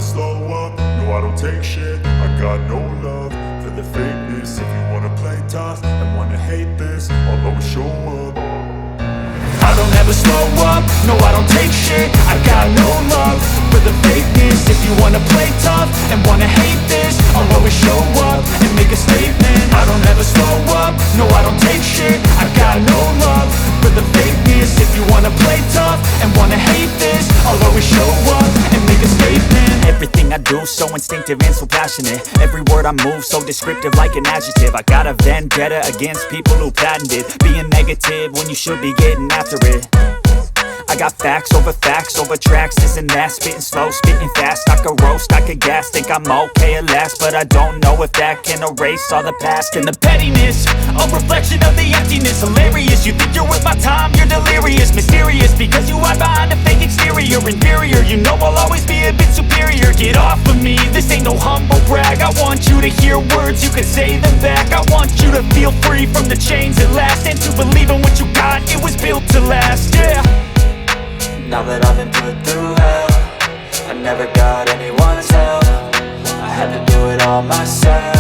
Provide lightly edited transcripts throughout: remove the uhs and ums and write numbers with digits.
never slow up, no I don't take shit. I got no love for the fakeness. If you wanna play tough and wanna hate this, I'll always show up. I don't ever slow up, no I don't take shit. I got no love for the fakeness. If you wanna play tough and wanna hate this, I'll always show up and make a statement. I don't ever slow up, no I don't take shit. I got no love for the fakeness. If you wanna play tough and wanna hate this, I'll always show up and make a statement. Everything I do so instinctive and so passionate. Every word I move so descriptive like an adjective. I got a vendetta against people who patented being negative when you should be getting after it. I got facts over tracks, this and that. Spitting slow, spitting fast. I could roast, I could gas. Think I'm okay at last, but I don't know if that can erase all the past. And the pettiness, a reflection of the emptiness. Hilarious, you think you're worth my time, you're delirious. Mysterious, because you hide behind a fake exterior. Inferior, you know I'll always be a bit superior. Get off of me, this ain't no humble brag. I want you to hear words, you can say them back. I want you to feel free from the chains at last, and to believe in what you got, it was built to last, yeah. Now that I've been put through hell, I never got anyone's help. I had to do it all myself.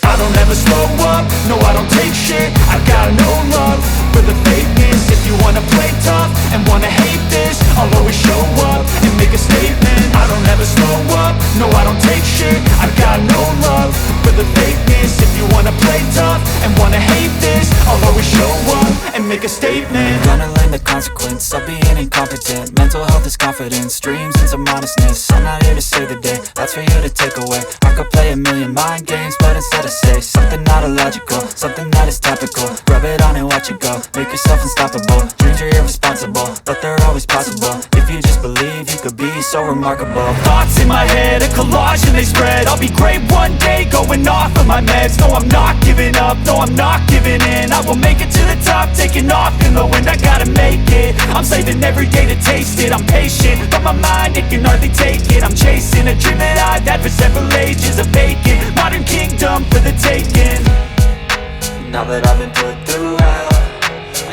I don't ever slow up, no I don't take shit. I got no love for the fakeness. If you wanna play tough and wanna hate this, I'll always show up and make a statement. I don't ever slow up, no I don't take shit. I got no love for the fakeness. If you wanna play tough and wanna hate this, I'll always show up and make a statement. Gonna learn the consequence of being incompetent. Mental health is confidence, dreams and some honestness. I'm not here to save the day, that's for you to take away. I could play a million mind games, but instead I say something not illogical, something that is topical. Rub it on and watch it go, make yourself unstoppable. Dreams are irresponsible, but they're always possible. If you just believe, you could be so remarkable. Thoughts in my head, a collage and they spread. I'll be great one day, going off of my meds. No, I'm not giving up, no, I'm not giving in. I will make it to the top, taking off in the wind. I gotta make it, I'm saving every day to taste it. I'm patient, but my mind, it can hardly take it. I'm chasing a dream that I've had for several ages. A vacant, modern kingdom for the taking. Now that I've been put through hell,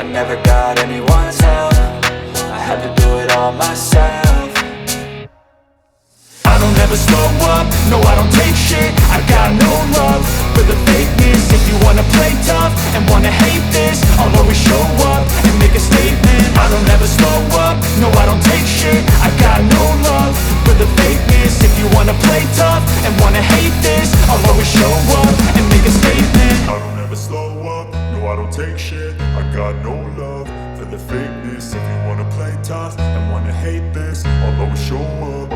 I never got anyone's help. I had to do it all myself. I don't ever slow up, no I don't take shit. I got no love for the fakeness. If you wanna play tough and wanna hate this, I'll always show up and make a statement. I don't ever slow up, no I don't take shit. I got no love for the fakeness. If you wanna play tough and wanna hate this, I'll always show up and make a statement. I don't ever slow up, no I don't take shit. I got no love for the fakeness. If you wanna play tough and wanna hate this, I'll always show up.